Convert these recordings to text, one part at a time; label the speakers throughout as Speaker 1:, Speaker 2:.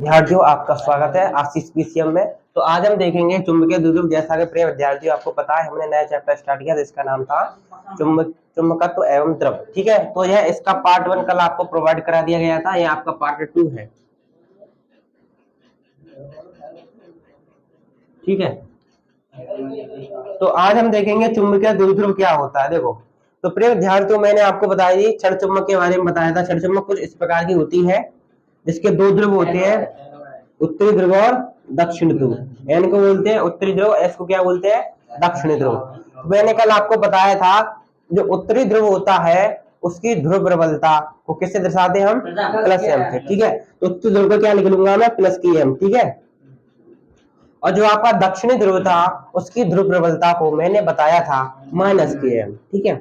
Speaker 1: विद्यार्थियों, आपका स्वागत है आशीष पीसीएम में। तो आज हम देखेंगे चुंबकीय द्विध्रुव। जैसा कि प्रिय विद्यार्थियों आपको पता है, हमने नया चैप्टर स्टार्ट किया, जिसका नाम था चुंबकत्व एवं द्रव। ठीक है, तो यह इसका पार्ट 1 कल आपको प्रोवाइड करा दिया गया था, यह आपका पार्ट 2 है। ठीक है, तो आज हम देखेंगे चुंबकीय द्विध्रुव क्या होता है। देखो, तो प्रिय विद्यार्थियों, मैंने आपको बताया थी क्षण चुंबक के बारे में बताया था। क्षण चुंबक कुछ इस प्रकार की होती है, जिसके दो ध्रुव होते हैं, उत्तरी ध्रुव और दक्षिण ध्रुव। एन को बोलते हैं उत्तरी ध्रुव, एस को क्या बोलते हैं, दक्षिणी ध्रुव। तो मैंने कल आपको बताया था, जो उत्तरी ध्रुव होता है उसकी ध्रुव प्रबलता को किससे दर्शाते हैं हम, प्लस एम से। ठीक है, तो उत्तरी ध्रुव को क्या लिख लूंगा मैं, प्लस की एम। ठीक है, और जो आपका दक्षिणी ध्रुव था उसकी ध्रुव प्रबलता को मैंने बताया था माइनस के एम। ठीक है,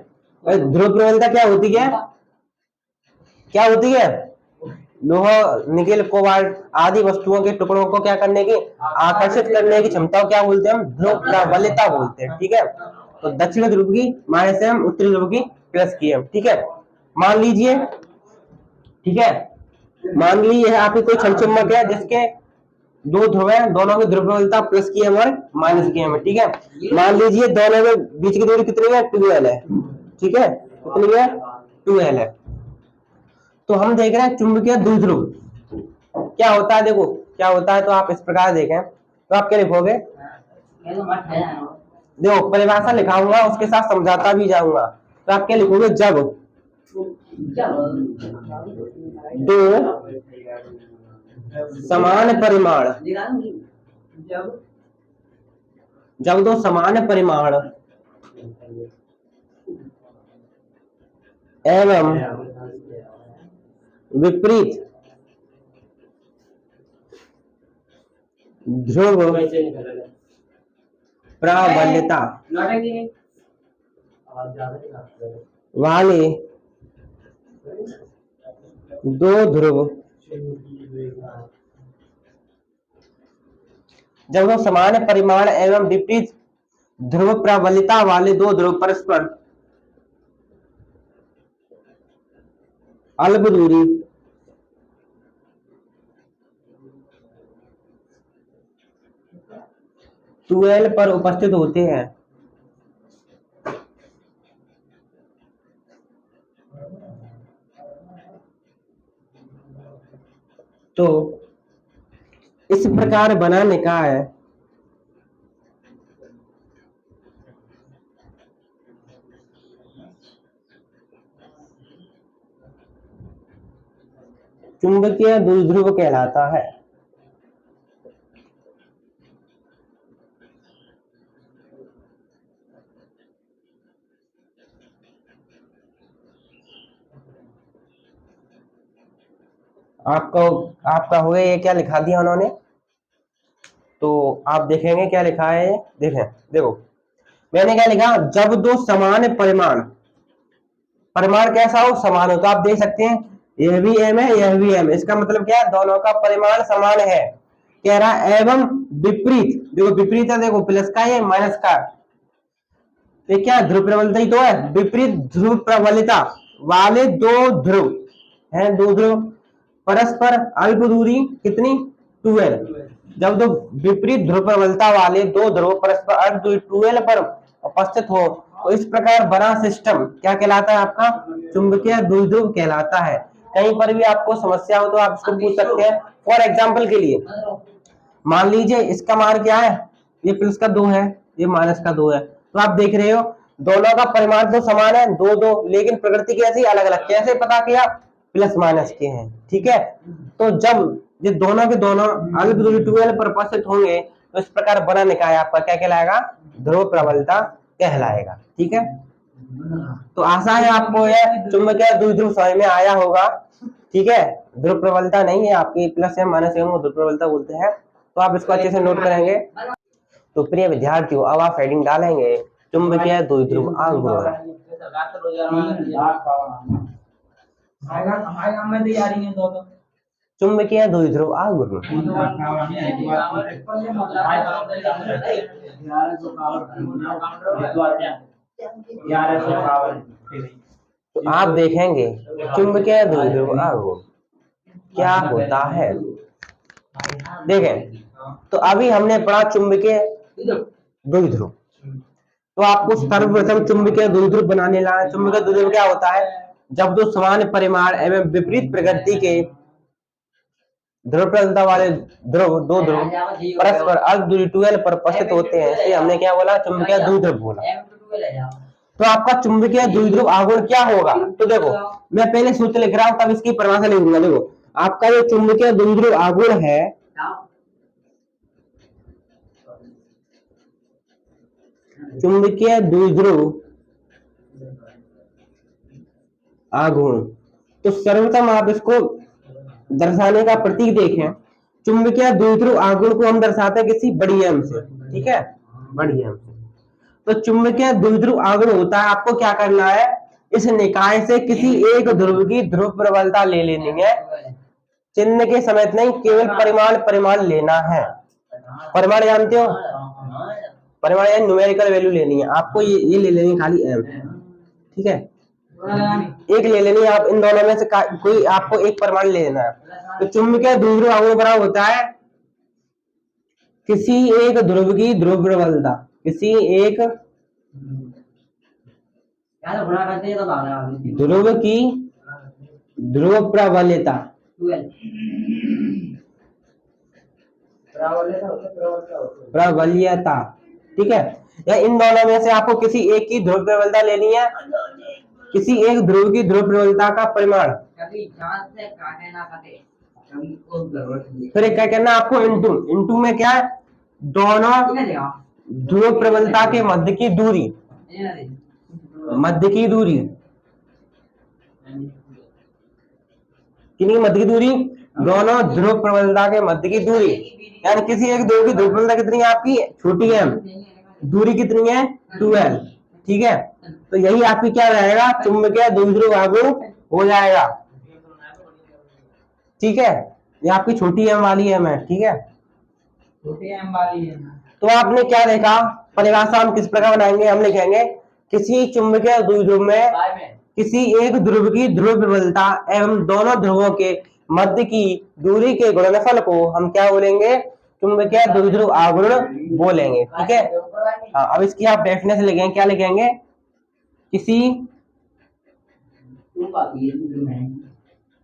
Speaker 1: ध्रुव प्रबलता क्या होती है, क्या होती है, लोहा, निकेल, कोबाल्ट आदि वस्तुओं के टुकड़ों को क्या करने की, आकर्षित करने की क्षमता को क्या बोलते हैं हम, ध्रुव प्रबलता बोलते हैं। ठीक है, तो दक्षिण ध्रुव की माइनस एम, उत्तरी ध्रुव की प्लस की एम। ठीक है, मान लीजिए, ठीक है, मान लीजिए यह आपकी कोई क्षण चुंबक है जिसके दो ध्रुव है, दोनों की ध्रुव प्रबलता प्लस की एम और माइनस की एम है। ठीक है, मान लीजिए दोनों के बीच की दूरी कितनी है, 2l है। ठीक है, कितनी है, 2l है। तो हम देख रहे हैं चुंबकीय द्विध्रुव क्या होता है। देखो क्या होता है, तो आप इस प्रकार देखें, तो आप क्या लिखोगे, देखो परिभाषा लिखाऊंगा, उसके साथ समझाता भी जाऊंगा। तो आप क्या लिखोगे, जब दो समान परिमाण, जब दो समान परिमाण एवं विपरीत ध्रुव प्रबलता वाले दो ध्रुव, जब वो समान परिमाण एवं विपरीत ध्रुव प्रबलता वाले दो ध्रुव परस्पर अल्प दूरी टूएल पर उपस्थित होते हैं, तो इस प्रकार बना निकाय चुंबकीय द्विध्रुव कहलाता है। आपका हो गया, ये क्या लिखा दिया उन्होंने, तो आप देखेंगे क्या लिखा है। देखें, देखो मैंने क्या लिखा, जब दो समान परिमाण, परिमाण कैसा हो, समान हो, तो आप देख सकते हैं यह भी एम है, यह भी एम है। इसका मतलब क्या है, दोनों का परिमाण समान है। कह रहा है एवं विपरीत, देखो विपरीत है, देखो प्लस का है माइनस का, तो क्या ध्रुव प्रबलता ही तो है, विपरीत ध्रुव प्रबलता वाले दो ध्रुव हैं, दो ध्रुव परस्पर अल्प दूरी कितनी, 2l। जब दो विपरीत ध्रुव प्रबलता वाले दो ध्रुव परस्पर अल्प दूरी 2l पर उपस्थित हो, तो इस प्रकार बना सिस्टम क्या कहलाता है, आपका चुंबकीय द्विध्रुव कहलाता है। कहीं पर भी आपको समस्या हो तो आप इसको पूछ सकते हैं। फॉर एग्जाम्पल के लिए मान लीजिए इसका मान क्या है, ये प्लस का 2 है, ये माइनस का 2 है, तो आप देख रहे हो दोनों का परिमाण तो समान है, दो दो, लेकिन प्रकृति कैसी अलग अलग, कैसे पता किया, प्लस माइनस के हैं। ठीक है, तो जब ये दोनों के दोनों अल्प दूरी 2l पर उपस्थित होंगे, तो इस प्रकार बना निकाय आपका क्या कहलाएगा, ध्रुव प्रबलता कहलाएगा। ठीक है, तो आशा है आपको यह चुंबकीय द्विध्रुव समझ में आया होगा। ठीक है, ध्रुव प्रबलता नहीं है आपकी, प्लस है माइनस है, ध्रुव प्रबलता बोलते हैं। तो आप इसको अच्छे से नोट करेंगे। तो प्रिय विद्यार्थियों, अब आप हेडिंग डालेंगे चुंबकीय द्विध्रुव आंदोलन। चुंबकीय द्विध्रुव आघूर्ण। तो आप देखेंगे चुंबकीय द्विध्रुव आघूर्ण क्या होता है। देखें, तो अभी हमने पढ़ा चुंबकीय द्विध्रुव। तो आपको सर्वप्रथम चुंबकीय द्विध्रुव बनाने लाना। चुंबकीय द्विध्रुव क्या होता है? जब दो समान परिमाण एवं विपरीत प्रकृति के ध्रुव प्रवणता वाले दो ध्रुव परस्पर अर्ध दूरी 2l पर उपस्थित होते हैं, इसलिए हमने क्या बोला? चुंबकीय द्विध्रुव बोला। तो आपका चुंबकीय द्विध्रुव आघूर्ण क्या होगा? तो देखो, मैं पहले सूत्र लिख रहा हूं, तब इसकी परिभाषा लिखूंगा। देखो, आपका जो चुंबकीय द्विध्रुव आघूर्ण है, चुंबकीय द्विध्रुव आघूर्ण, तो सर्वप्रथम आप इसको दर्शाने का प्रतीक देखें। चुंबकीय द्विध्रुव आघूर्ण को हम दर्शाते हैं किसी बड़ी एम से, ठीक है, बड़ी एम से। तो चुंबकीय द्विध्रुव आघूर्ण होता है, आपको क्या करना है? इस निकाय से किसी एक ध्रुव की ध्रुव प्रबलता ले लेनी है। चिन्ह के समेत नहीं, केवल परिमाण लेना है। परिमाण जानते हो? परिमाण यानी न्यूमेरिकल वैल्यू लेनी है आपको। ये ले लेनी है खाली एम, ठीक है, एक ले लेनी है आप। इन दोनों में से कोई आपको एक परिमाण ले लेना है। तो चुंबकीय द्विध्रुव आघूर्ण बराबर होता है किसी एक ध्रुव की ध्रुव प्रबलता, किसी एक ध्रुव की ध्रुव प्रबलता, प्रबल्यता, ठीक है। या इन दोनों में से आपको किसी एक की ध्रुव प्रबलता लेनी है। किसी एक ध्रुव की ध्रुव प्रबलता का परिमाण, फिर क्या करना आपको? इनटू में क्या है? दोनों ध्रुव प्रबलता के मध्य की दूरी, मध्य की दूरी, कितनी मध्य की दूरी? दोनों ध्रुव प्रबलता के मध्य की दूरी, यानी किसी एक ध्रुव की ध्रुव प्रबलता कितनी है आपकी? छोटी एम, दूरी कितनी है? 2l, ठीक है। तो यही आपकी क्या रहेगा? चुंबकीय द्विध्रुव आघूर्ण हो जाएगा, ठीक है। ये आपकी छोटी एम वाली एम है, ठीक है, छोटी एम वाली है। तो आपने क्या देखा? परिभाषा हम किस प्रकार बनाएंगे? हम लिखेंगे किसी चुंबकीय द्विध्रुव में किसी एक ध्रुव की ध्रुव प्रबलता एवं दोनों ध्रुवों के मध्य की दूरी के गुणनफल को हम क्या बोलेंगे? चुंबकीय द्विध्रुव आघूर्ण बोलेंगे, ठीक है। हाँ, अब इसकी आप डेफिनेशन लिखेंगे। क्या लिखेंगे? किसी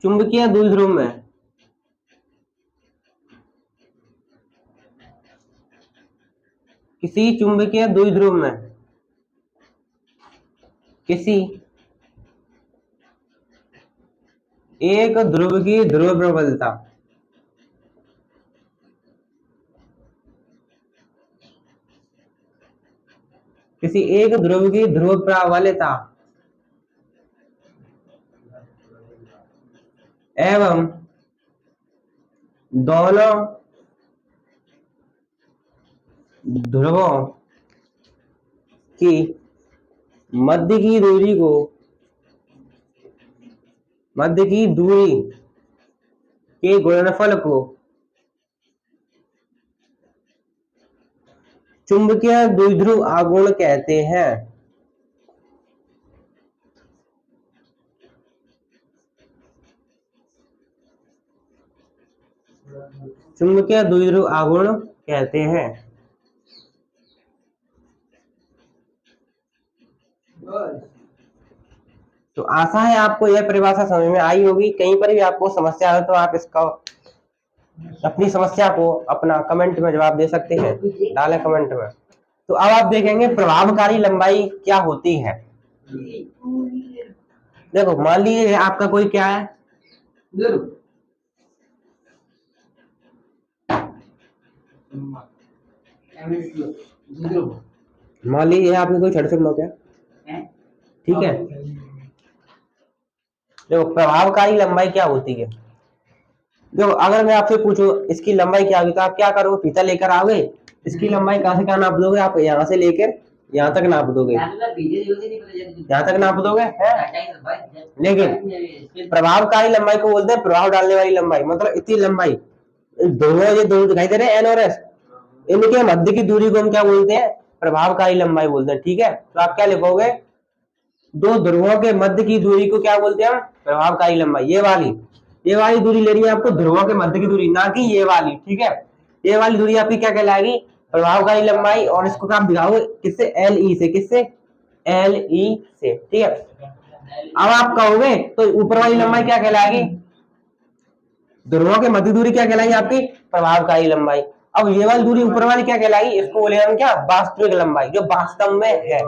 Speaker 1: चुंबकीय द्विध्रुव में किसी चुंबकीय द्विध्रुव में किसी एक ध्रुव की ध्रुव प्रबलता किसी एक ध्रुव की ध्रुव प्रबलता एवं दोनों ध्रुवों की मध्य की दूरी को, मध्य की दूरी के गुणनफल को चुंबकीय द्विध्रुव आघूर्ण कहते हैं। चुंबकीय द्विध्रुव आघूर्ण कहते हैं। तो आशा है आपको यह परिभाषा समझ में आई होगी। कहीं पर भी आपको समस्या हो तो आप इसका अपनी समस्या को अपना कमेंट में जवाब दे सकते हैं, डालें कमेंट में। तो अब आप देखेंगे प्रभावकारी लंबाई क्या होती है। देखो, मान लीजिए आपका कोई क्या है? मान लीजिए आपकी कोई छड़ ब्लॉक है, ठीक है। देखो, प्रभावकारी लंबाई क्या होती है? देखो, अगर मैं आपसे पूछूं इसकी लंबाई क्या होगी, तो आप क्या करोगे? फीता लेकर आओगे, इसकी लंबाई कहां से कहां नाप दोगे? आप यहां से लेकर यहां तक नाप दोगे, यहां तक नाप दोगे है? लेकिन प्रभावकारी लंबाई को बोलते हैं प्रभाव डालने वाली लंबाई। मतलब इतनी लंबाई, दोनों ये दोनों दिखाई दे रहे हैं, एन और एस, इनके मध्य की दूरी को हम क्या बोलते हैं? प्रभावकारी लंबाई बोलते हैं, ठीक है। तो आप क्या लिखोगे? दो ध्रुवों के मध्य की दूरी को क्या बोलते हैं हम? प्रभावकारी लंबाई, ये वाली। ये वाली दूरी लेनी है आपको ध्रुवों के मध्य की दूरी, ना कि ये वाली, ठीक है। ये वाली दूरी आपकी क्या कहलाएगी, प्रभावकारी लंबाई, और इसको आप दिखाओगे किससे, एल ई से, किससे, एल ई से, ठीक है। अब आप कहोगे तो ऊपर वाली लंबाई क्या कहलाएगी, ध्रुवों के मध्य दूरी क्या कहलाएगी आपकी, प्रभावकारी लंबाई। अब ये वाली दूरी ऊपर वाली क्या कहलाएगी, इसको बोलेंगे हम क्या, वास्तविक लंबाई, जो वास्तव में है।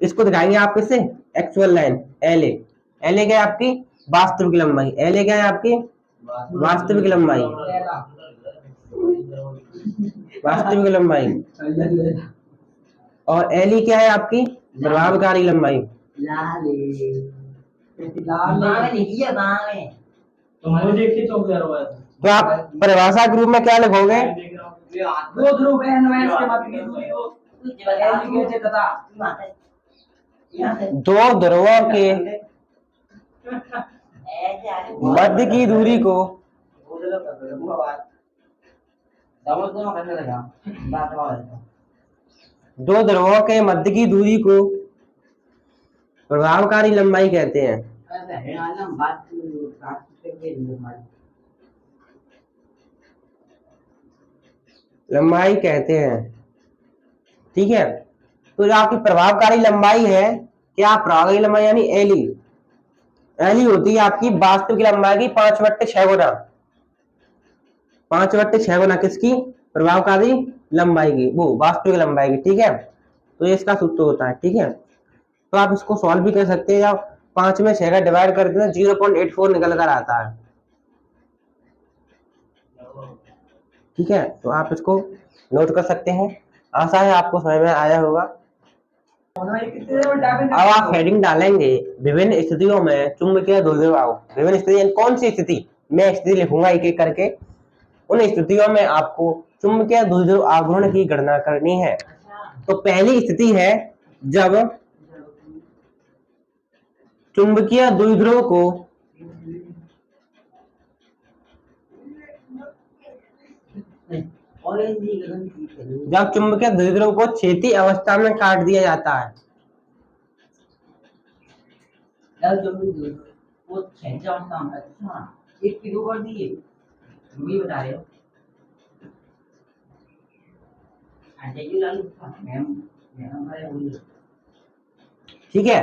Speaker 1: इसको दिखाएंगे आप किससे, actual line, L A. L A क्या है आपकी वास्तविक लंबाई, एल ए क्या है आपकी वास्तविक लंबाई, वास्तविक लंबाई। और एल ई क्या है आपकी प्रभावकारी लंबाई। तो आप परिभाषा के रूप में क्या लिखोगे,
Speaker 2: दो ध्रुव है के मध्य की दूरी को
Speaker 1: दो ध्रुवों के मध्य की दूरी को दो ध्रुवों के मध्य की दूरी को प्रभावकारी लंबाई कहते हैं। लंबाई कहते हैं, ठीक है। तो जो आपकी प्रभावकारी लंबाई है, क्या प्रभावकारी लंबाई यानी एली, एली होती है आपकी वास्तविक लंबाई की 5/6 गुना, 5/6 गुना किसकी, प्रभावकारी लंबाई की, वो वास्तविक लंबाई की, ठीक है। तो ये इसका सूत्र होता है, ठीक है। तो आप इसको सॉल्व भी कर सकते हैं, या 5 में 6 का डिवाइड कर देना 0.84 निकल कर आता है, ठीक है। तो आप इसको नोट कर सकते हैं। आशा है आपको समझ में आया होगा। अब आप हेडिंग डालेंगे विभिन्न स्थितियों में चुंबकीय द्विध्रुव, विभिन्न स्थिति कौन सी स्थिति, मैं स्थिति लिखूंगा एक एक करके। उन स्थितियों में आपको चुंबकीय द्विध्रुव आघूर्ण की गणना करनी है। तो पहली स्थिति है जब चुंबकीय द्विध्रुव को क्षैतिज अवस्था में काट दिया जाता है, बता रहे हो, ठीक है।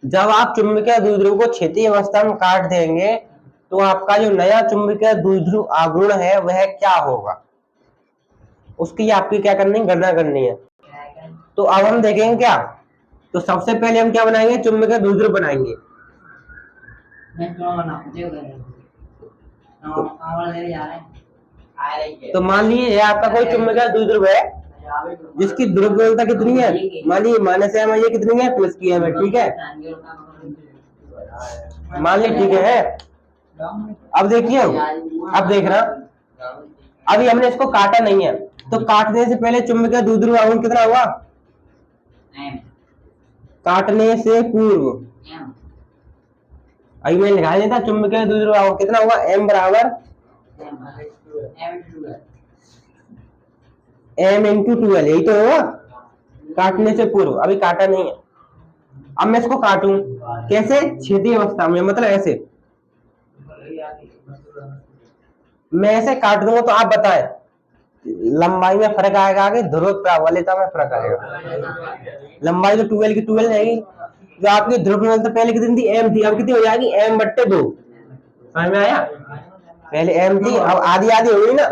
Speaker 1: जब आप चुंबकीय द्विध्रुव को क्षैतिज अवस्था में काट देंगे तो आपका जो नया चुंबकीय द्विध्रुव आघूर्ण है वह क्या होगा, उसकी आपकी क्या करनी, गणना करनी है। तो अब हम देखेंगे क्या, तो सबसे पहले हम क्या बनाएंगे, चुंबकीय द्विध्रुव बनाएंगे। तो मान लीजिए आपका कोई चुंबकीय द्विध्रुव है जिसकी ध्रुव प्रवणता कितनी है, मान लीजिए -m है, ये कितनी है, +m है, ठीक है। मान लीजिए, ठीक है। अब देखिए, अब देखना, अभी हमने इसको काटा नहीं है, तो काटने से पहले चुंबकीय द्विध्रुव आघूर्ण कितना हुआ, काटने से पूर्व, अभी मैंने लिखा नहीं था, चुंबकीय द्विध्रुव आघूर्ण कितना हुआ, m बराबर m×2l, यही तो होगा काटने से पूर्व। अभी काटा नहीं है, अब मैं इसको काटूं कैसे, क्षैतिज अवस्था में, मतलब ऐसे मैं ऐसे काट दूंगा, तो आप बताएं लंबाई में फर्क आएगा, आगे ध्रुव प्रबलता में फर्क आएगा। लंबाई तो 12 की 12 रहेगी, जो आपकी ध्रुव प्रबलता पहले कितनी थी, m थी, अब कितनी हो जाएगी, m/2, समझ में आया, पहले m थी, अब आधी आधी हो गई ना,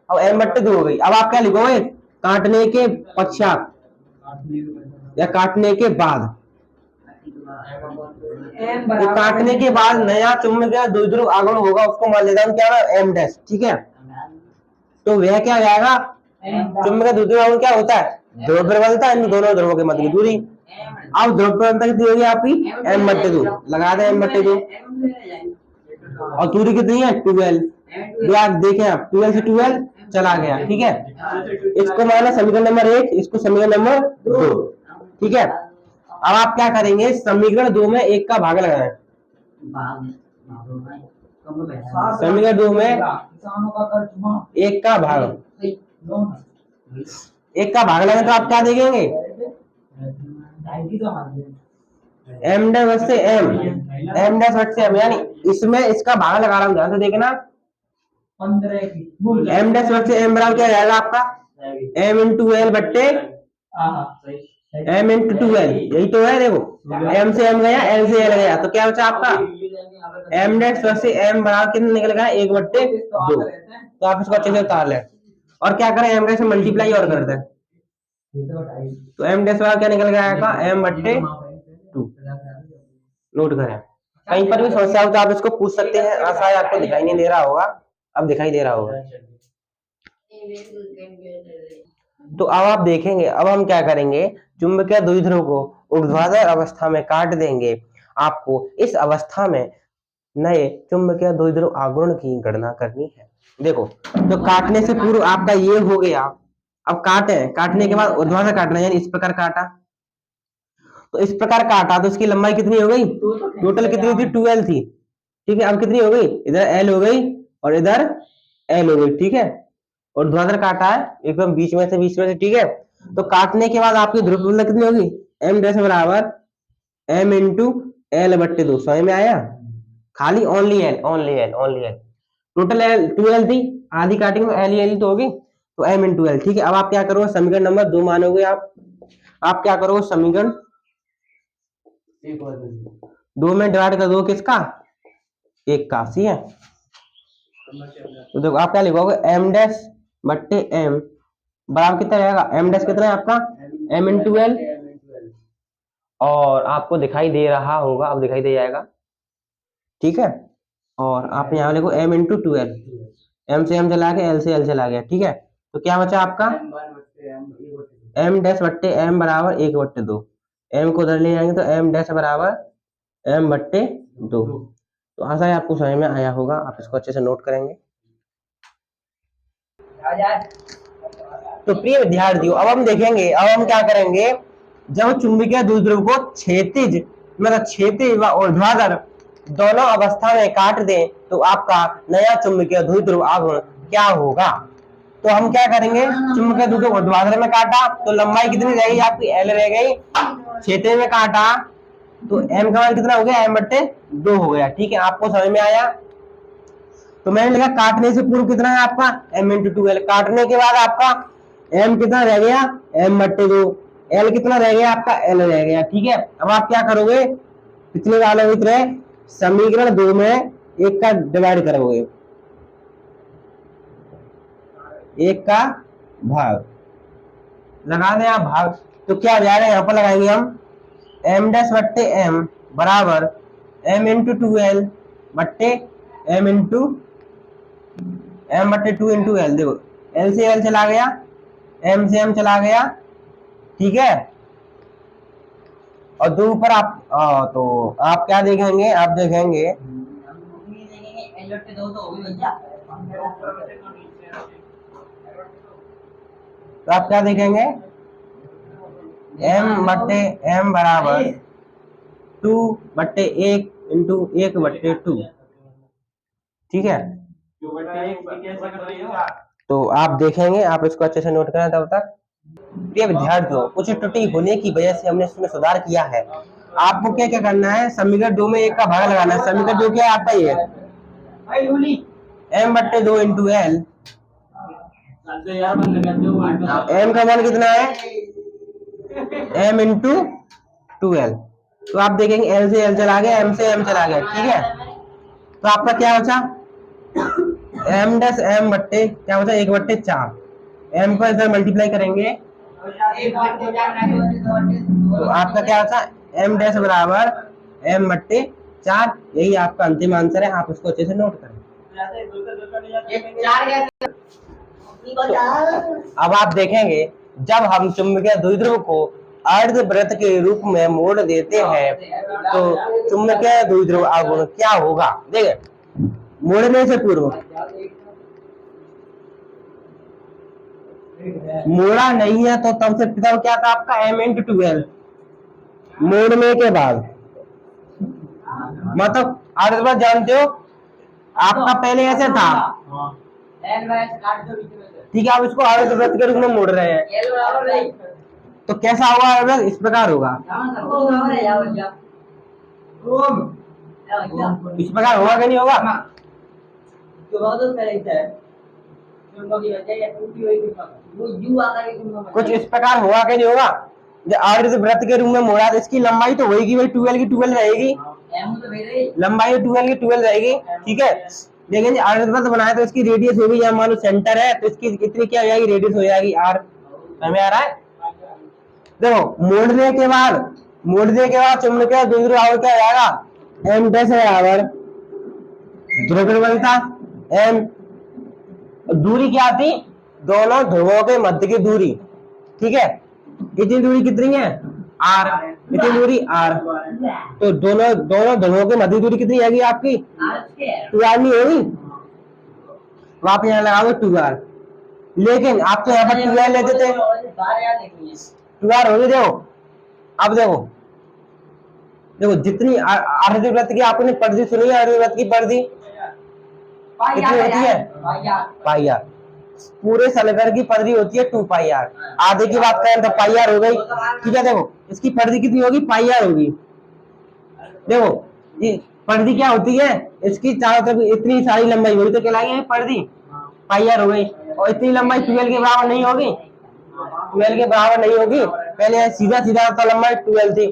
Speaker 1: अब m/2 हो गई। अब आप क्या लिखोगे, काटने के पश्चात या काटने के बाद, तो काटने के बाद नया चुंबकीय द्विध्रुव आघूर्ण होगा, उसको मान लेता हूं क्या, m', ठीक है। तो वह क्या जाएगा, चुंबकीय द्विध्रुव आघूर्ण क्या होता है, ध्रुव प्रबलता इन दोनों ध्रुवों के मध्य की दूरी। अब ध्रुव प्रबलता कितनी होगी आपकी, m/2, लगा दें m/2, और दूरी कितनी है 12, देखें आप 12 से 12 चला गया, ठीक है। इसको माना समीकरण नंबर 1, इसको समीकरण नंबर 2, ठीक है। अब आप क्या करेंगे, समीकरण 2 में 1 का भाग लगाएं, समीकरण 2 में 1 का भाग, 1 का भाग लगाएं तो आप क्या देखेंगे, एम डैश से एम, एम डैश से एम, यानी इसमें इसका भाग लगा रहा हूँ, ध्यान से देखना।
Speaker 2: 15 की
Speaker 1: एम डैश से एम बराबर क्या रहेगा आपका, एम इंटू एल बट्टे एम इंटू टू एल, यही तो है। देखो एम से एम गया, एल से एल गया, तो क्या बचा आपका एम डैश से एम बराबर कितना निकल गया, 1/2। तो आप इसको अच्छे से उतार लें और क्या करें, एम डैश से मल्टीप्लाई और कर दें, तो एम डैश बराबर क्या निकल गया, m/2। नोट करें, कहीं पर भी समस्या हो तो आप इसको पूछ सकते हैं। आशा है आपको दिखाई नहीं दे रहा होगा, अब दिखाई दे रहा होगा। तो अब आप देखेंगे, अब हम क्या करेंगे, चुंबकीय द्विध्रुव को ऊर्ध्वाधर अवस्था में काट देंगे। आपको इस अवस्था में नए चुंबकीय द्विध्रुव आघूर्ण की गणना करनी है। देखो, तो काटने से पूर्व आपका ये हो गया। अब काटने के बाद ऊर्ध्वाधर काटना, यानी इस प्रकार काटा, तो इस प्रकार काटा तो इसकी लंबाई कितनी हो गई, टोटल कितनी थी, 2l थी। ठीक है, अब कितनी हो गई, इधर l हो गई और इधर l हो गई। ठीक है, और ऊर्ध्वाधर काटा है एकदम बीच में से। ठीक है, तो काटने के बाद आपकी ध्रुव कितनी होगी, m डैश बराबर m इंटू एल बट्टे 2। समझ में आया, खाली only L total L 2l थी, आधी काटेंगे तो एल तो होगी, तो m इंटू एल। ठीक है, अब आप क्या करोगे, समीकरण नंबर 2 मानोगे आप क्या करोगे, समीकरण 2 में डिवाइड कर दो किसका, 81 है। तो देखो आप क्या लिखोगे, m डैश बट्टे m बराबर कितना रहेगा, m डैश कितना है आपका m इंटू एल, और आपको दिखाई दे रहा होगा, अब दिखाई दे जाएगा। ठीक है, और आप यहाँ लिखो m इंटू 2l, m से m चला गया, l से l चला गया। ठीक है, तो क्या बचा आपका m डैश बट्टे m बराबर 1/2, m को उधर ले जाएंगे तो m डैश बराबर m/2। तो आशा है आपको समझ में आया होगा, आप इसको अच्छे से नोट करेंगे। तो प्रिय विद्यार्थियों, अब हम देखेंगे, अब हम क्या करेंगे, जब चुंबकीय द्विध्रुव को क्षैतिज व ऊर्ध्वाधर दोनों अवस्था में काट दें तो आपका नया चुंबकीय द्विध्रुव आघूर्ण क्या होगा। तो हम क्या करेंगे, चुंबकीय द्विध्रुव ऊर्ध्वाधर में काटा तो लंबाई कितनी रहेगी आपकी, l रह गई। क्षैतिज में काटा तो m का मान कितना हो गया, m/2 हो गया। ठीक है, आपको समझ में आया। तो मैंने लिखा काटने से पूर्व कितना है आपका m इंटू 2l, काटने के बाद आपका m कितना रह गया, m/2, l कितना रह गया आपका, l रह गया। ठीक है, अब आप क्या करोगे, पिछले वाले की तरह समीकरण 2 में 1 का डिवाइड करोगे, 1 का भाग लगा दें आप भाग, तो क्या आ जाएगा, यहाँ पर लगाएंगे हम m डैश बट्टे m बराबर m इंटू 2l बट्टे m into m/2 into L. देखो l से l चला गया, m से m चला गया। ठीक है, और दो ऊपर आप तो आप क्या देखेंगे, आप देखेंगे तो आप क्या देखेंगे, m/m बराबर 2/1 इंटू 1/2। ठीक है, तो आप देखेंगे, आप इसको अच्छे से नोट करें। तब तक प्रिय विद्यार्थियों, कुछ त्रुटि होने की वजह से हमने इसमें सुधार किया है। आपको क्या क्या करना है, समीकरण 2 में 1 का भाग लगाना है। समीकरण 2 क्या है आपका, ये m/2 इंटू एल, m का मान कितना है, m इंटू 2l। तो आप देखेंगे l से l चला गया, m से m चला गया। ठीक है, तो आपका क्या बचा, m डैश m बट्टे क्या बचा, 1/4। m को इधर मल्टीप्लाई करेंगे तो आपका क्या बचा, m डैश बराबर m/4। यही आपका अंतिम आंसर है, आप उसको अच्छे से नोट करें। तो अब आप देखेंगे, जब हम चुंबकीय द्विध्रुव को अर्धवृत्त के रूप में मोड़ देते हैं तो चुंबकीय द्विध्रुव आघूर्ण क्या होगा। देखिए, मोड़ने से पूर्व, मोड़ा नहीं है तो तब से तब क्या था आपका m इंटू 2l, मोड़ने के बाद मतलब अर्धवृत्त जानते हो आपका पहले ऐसे था। ठीक है, आप इसको अर्धवृत्त के रूप में मोड़ रहे हैं तो कैसा होगा अर्धवृत्त, इस प्रकार होगा। इस प्रकार होगा कि नहीं होगा? कुछ इस प्रकार होगा कि नहीं होगा? आर्य वृत्त के रूप में मोड़ा तो इसकी लंबाई तो होगी भाई 12 की 12 रहेगी, लंबाई 12 की 12 रहेगी, ठीक है। लेकिन आर्य वृत्त बनाया तो इसकी रेडियस होगी, यहाँ मान लो सेंटर है तो इसकी कितनी क्या हो जाएगी, रेडियस हो जाएगी आर। हमें आ रहा है? देखो मोड़ने के बाद चुंबकीय द्विध्रुव आवेश क्या हो जाएगा, एम डैश बराबर ध्रुवीयता एम, दूरी क्या थी, दोनों ध्रुवों के मध्य की दूरी, ठीक है। इतनी दूरी कितनी है, आर, इतनी दूरी आर, तो दोनों ध्रुवों के मध्य दूरी कितनी आएगी आपकी, 2r नहीं होगी, तो आप यहाँ लगाओगे 2r। लेकिन आप तो यहाँ पर 2r लेते थे, 2r होगी। देखो अब देखो जितनी आर्य वृत्त की आपने परिधि सुनी है, आर्य वृत्त की परिधि कितनी होती है, पाई आर। पूरे सलगर की परिधि होती है 2 पाई आर। आधे की बात करें तो पाई आर हो गई, ठीक है। देखो इसकी परिधि कितनी होगी, पाई आर होगी। देखो ये परिधि क्या होती है, इसकी चारों तरफ इतनी सारी लंबाई होगी तो कहलाएगी परिधि, पाई आर हो गई। और इतनी लंबाई 12 के बराबर नहीं होगी, 12 के बराबर नहीं होगी, पहले सीधा सीधा तो लंबाई 12 थी,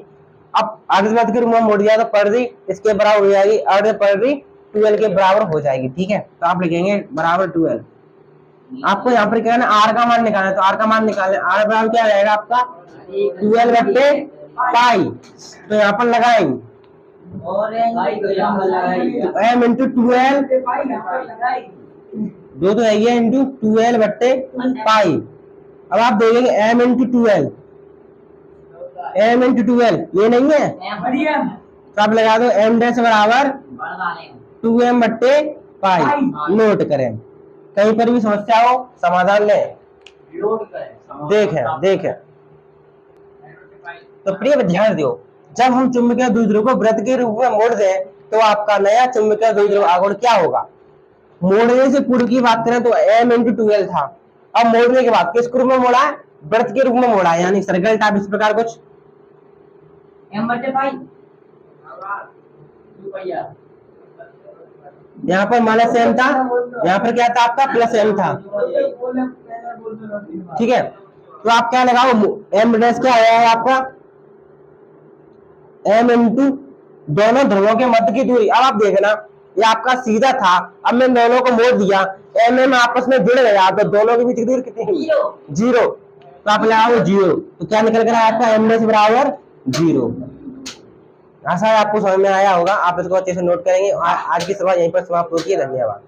Speaker 1: अब अर्धवृत्त के रूप में मोड़ दिया तो परिधि इसके बराबर हो जाएगी, अर्ध परिधि 12 के बराबर हो जाएगी, ठीक है। तो आप लिखेंगे बराबर 12। आपको यहाँ पर क्या है ना, आर का मान निकालना है, तो आर का मान निकालना, आर बराबर क्या रहेगा आपका 12 बट्टे पाई, तो यहाँ पर लगाएंगे एम इंटू 12, दो तो है इंटू 12 बट्टे पाई। अब आप देखेंगे एम इंटू 12, एम इंटू 12 ये नहीं है, तो आप लगा दो एम डैश बराबर 2m बट्टे पाई। नोट करें, कहीं पर भी समस्या हो समाधान लें, देखें। तो प्रिय विद्यार्थियों, जब हम चुंबकीय द्विध्रुव को वृत्त के रूप में मोड़ दें तो आपका नया चुंबकीय द्विध्रुव आघूर्ण क्या होगा। मोड़ने से पूर्व की बात करें तो m इंटू 12 था, अब मोड़ने के बाद किस रूप में मोड़ा है, वृत्त के रूप में मोड़ा है, यानी सर्कल टाइप इस प्रकार कुछ। यहाँ पर माइनस m था, यहाँ पर क्या था आपका प्लस m था, ठीक है। तो आप क्या लगाओ, m डैश क्या आया है आपका m इंटू दोनों ध्रुवों के मध्य की दूरी। अब आप देखना ये आपका सीधा था, अब मैं दोनों को मोड़ दिया, m आपस में जुड़ गया तो दोनों के बीच की दूरी कितनी हुई, 0, तो आप लगाओ 0, तो क्या निकल कर आया आपका m डैश बराबर 0। आशा है आपको समझ में आया होगा, आप इसको अच्छे से नोट करेंगे। आज की सभा यहीं पर समाप्त होती है, धन्यवाद।